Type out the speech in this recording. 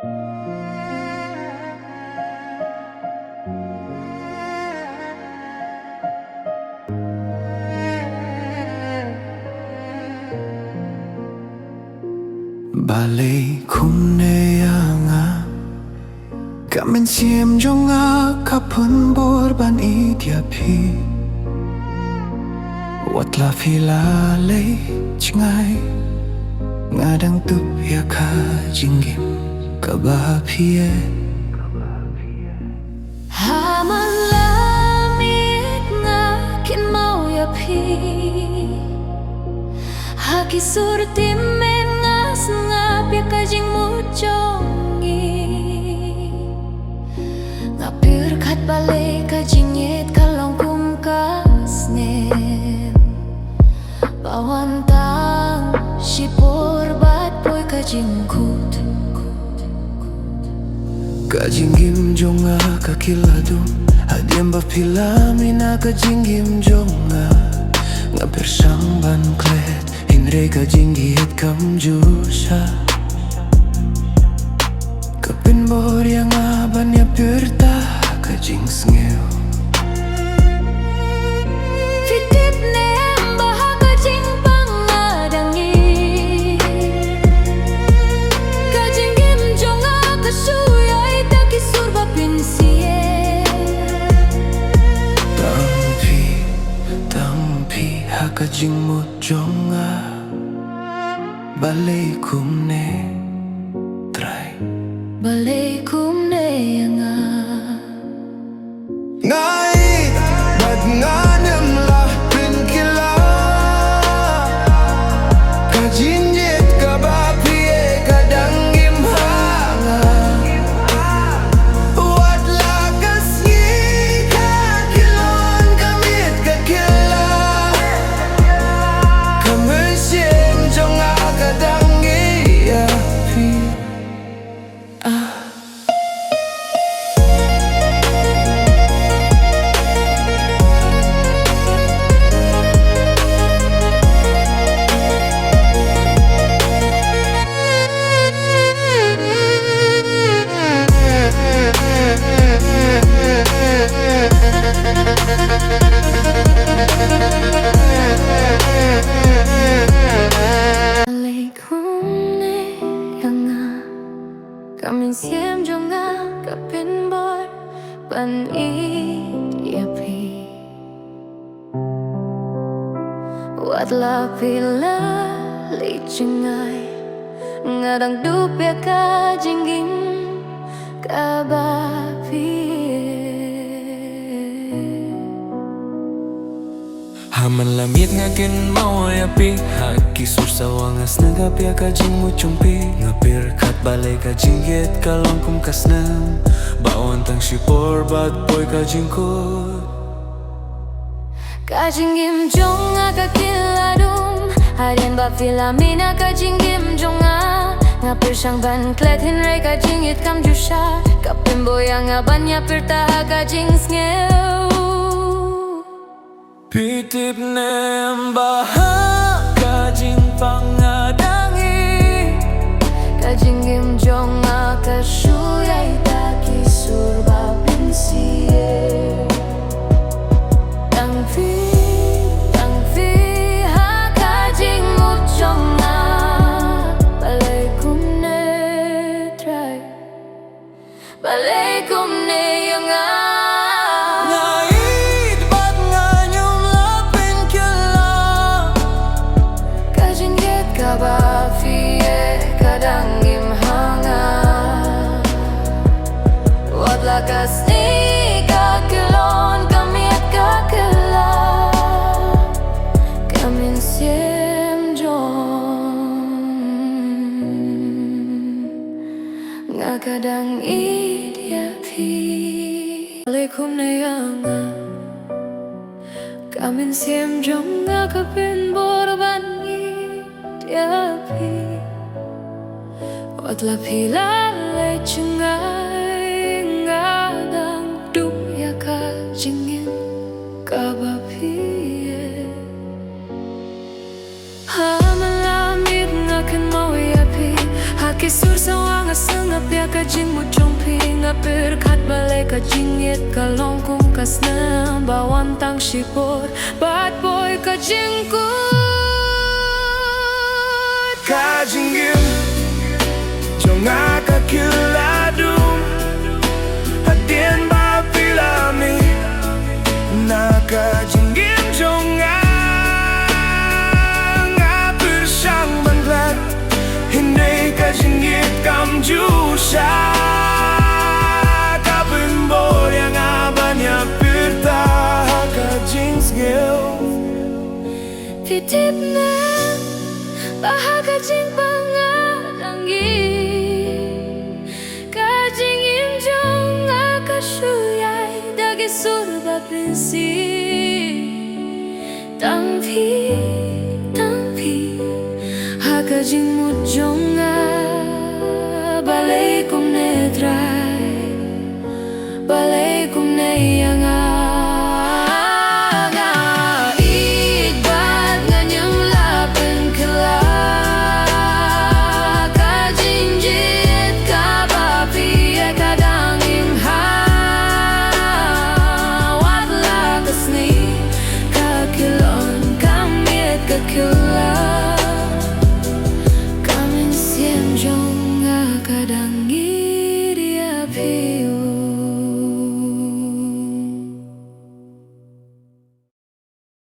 Balay kumneyanga Kamen siem jonga kapun borban idyapi Watla filalay cingay Ngadang tupya ka jinggim kabapie Haman lamit nga kinmau yapi Haki surti mengas ngapya kajing mujongi Ngapir kat balay kajing yet kalong kumkasnen Bawantang sipor bat boy kajing kut Kajinggim jonga kakiladum Hadiam bapilami na kajinggim jonga Ngapir sang ban klet Hinre kajinggit kam jusha Kapin bor yang aban ya pirta kajing sngeu Fitip neam baha kajing pangadangi Kajing gim jonga kasuyay taki surba pinsie Tampi ha kajing mo jonga Balay kumne try Balay kumneyanga Ngai bad nganem la pinkila Kajinjet kabapie kadangim hanga Wat lakas yi kakilon kamit kakila Kamersiem jonga kadangi api Balay kumneyanga Kamin siem jonga kapin bor ban yapi Watla pila licingay Ngadang dupya kajinggim kabapie Haman lamit nga kin mawayapi Haki sursawangas nagapya kajing mo chumpi Ngapir kat balay kajing yet kalong kumkasnam Bawan tang sipor bad boy kajing kut Kajinggim jonga kakiladum Hadian bafilamina kajinggim jonga Ngapir sang ban klet hinray kajing yet kam jusha Kapin boyang aban yapir taha kajing sngeu Pitip nem baha kajing pangadangi Kajinggim jonga kasuyay taki surba pinsie Tangfi ha kajing mujonga Balay kumne try Balay kumne yanga Ngait bat nganyum lapin kila Kajing yet kabafie kadangim hanga Wat lakas ni kakilon kamiat kakila Kamin siem jong Nga kadang idyapi Balay kumneyanga Kamin siem jong nga kapin borban idyapi Watla pilalay cingay Ngadang dupya kajingin kabapie Haman lamit nga kin mawayapi Haki sur sa nga sanga pia ka jing mo chongpi nga perkat balay ka jingit ka longkong kas na bawan tang shipor bad boy ka jingkut ka jinggim jong ka kiladum hadien ba pilami na ka jinggim jong nga bersang banglat hindi ka jinggit kam jusha ka bimbor yang abanya pirta ka jingsgil titip na bahaga jing pangalangi kajing imjong akasuyay dagi surba prinsi tangpi hakajing mo